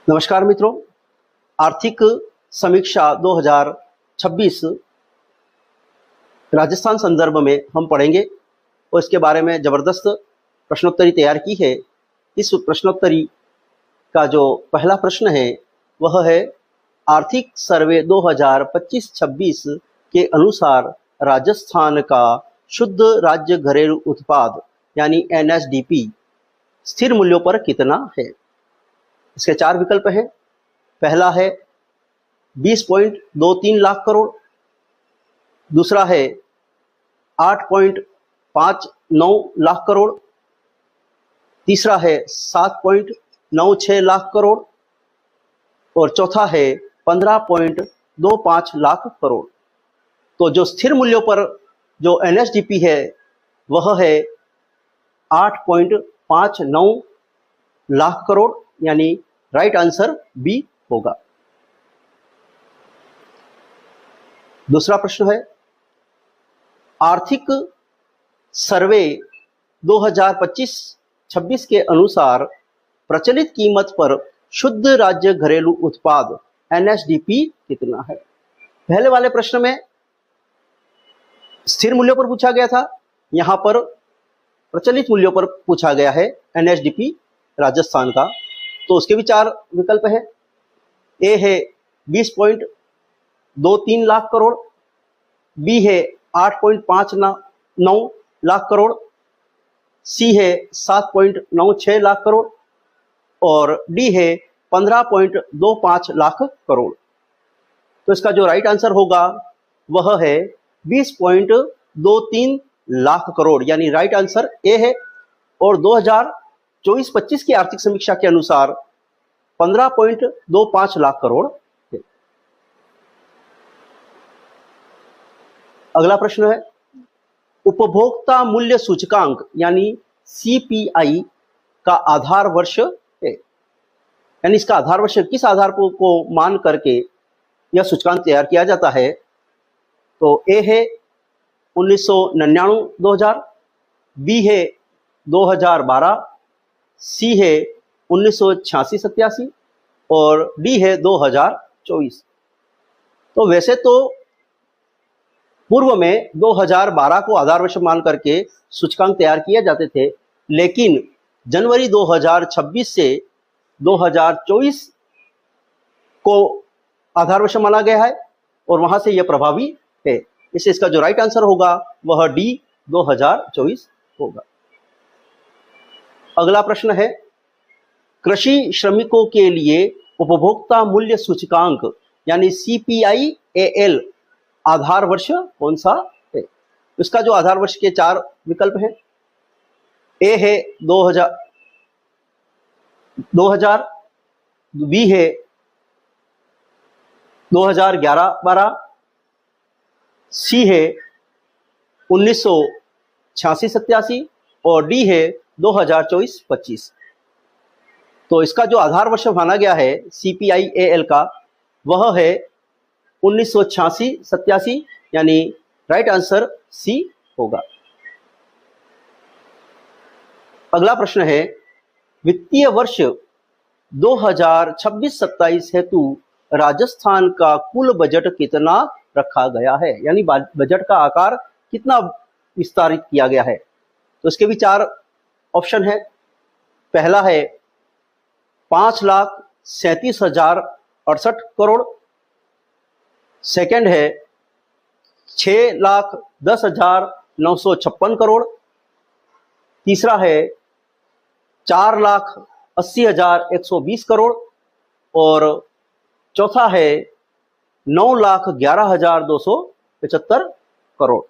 नमस्कार मित्रों, आर्थिक समीक्षा 2026 राजस्थान संदर्भ में हम पढ़ेंगे और इसके बारे में ज़बरदस्त प्रश्नोत्तरी तैयार की है। इस प्रश्नोत्तरी का जो पहला प्रश्न है वह है आर्थिक सर्वे 2025-26 के अनुसार राजस्थान का शुद्ध राज्य घरेलू उत्पाद यानी NSDP स्थिर मूल्यों पर कितना है। इसके चार विकल्प हैं। पहला है 20.23 लाख करोड़, दूसरा है 8.59 लाख करोड़, तीसरा है 7.96 लाख करोड़ और चौथा है 15.25 लाख करोड़। तो जो स्थिर मूल्यों पर जो NSDP है वह है 8.59 लाख करोड़, यानी राइट आंसर बी होगा। दूसरा प्रश्न है आर्थिक सर्वे 2025-26 के अनुसार प्रचलित कीमत पर शुद्ध राज्य घरेलू उत्पाद NSDP कितना है। पहले वाले प्रश्न में स्थिर मूल्यों पर पूछा गया था, यहां पर प्रचलित मूल्यों पर पूछा गया है NSDP राजस्थान का। तो उसके भी चार विकल्प है। ए है 20.23 लाख करोड़, बी है 8.59 लाख करोड़, सी है 7.96 लाख करोड़ और डी है 15.25 लाख करोड़। तो इसका जो राइट आंसर होगा वह है 20.23 लाख करोड़, यानी राइट आंसर ए है। और 2024-25 की आर्थिक समीक्षा के अनुसार 15.25 लाख करोड़ है। अगला प्रश्न है उपभोक्ता मूल्य सूचकांक यानी CPI का आधार वर्ष है, यानी इसका आधार वर्ष किस आधार को मान करके यह सूचकांक तैयार किया जाता है। तो ए है 1999-2000, बी है 2012, सी है 1986-87 और डी है 2024। तो वैसे तो पूर्व में 2012 को आधार वर्ष मान करके सूचकांक तैयार किए जाते थे, लेकिन जनवरी 2026 से 2024 को आधार वर्ष माना गया है और वहां से यह प्रभावी है। इससे इसका जो राइट आंसर होगा वह डी 2024 होगा। अगला प्रश्न है कृषि श्रमिकों के लिए उपभोक्ता मूल्य सूचकांक यानी CPI-AL आधार वर्ष कौन सा है। इसका जो आधार वर्ष के चार विकल्प हैं। ए है 2000, बी है 2011-12, सी है 1986-87 और डी है 2024-25। तो इसका जो आधार वर्ष माना गया है CPI-AL का वह है 1986-87, यानी राइट आंसर सी होगा। अगला प्रश्न है वित्तीय वर्ष 2026-27 हेतु राजस्थान का कुल बजट कितना रखा गया है, यानी बजट का आकार कितना विस्तारित किया गया है। तो इसके भी चार ऑप्शन है। पहला है 5,37,068 करोड़, सेकंड है 6,10,956 करोड़, तीसरा है 4,80,120 करोड़ और चौथा है 9,11,275 करोड़।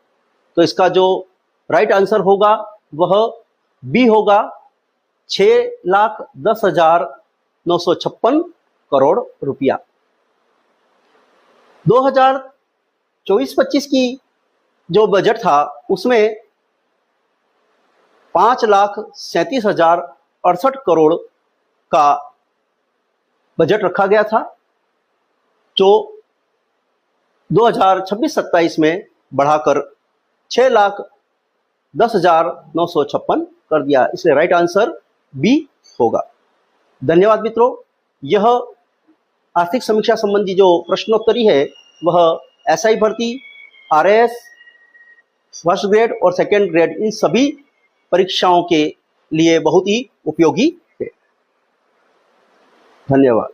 तो इसका जो राइट आंसर होगा वह बी होगा 6,10,956 करोड़ रुपया। 2024-25 की जो बजट था उसमें 5,37,068 करोड़ का बजट रखा गया था, जो 2026-27 में बढ़ाकर 6,10,956 कर दिया। इसलिए राइट आंसर बी होगा। धन्यवाद मित्रों। यह आर्थिक समीक्षा संबंधी जो प्रश्नोत्तरी है वह एसआई भर्ती, आरएएस, फर्स्ट ग्रेड और सेकेंड ग्रेड इन सभी परीक्षाओं के लिए बहुत ही उपयोगी है। धन्यवाद।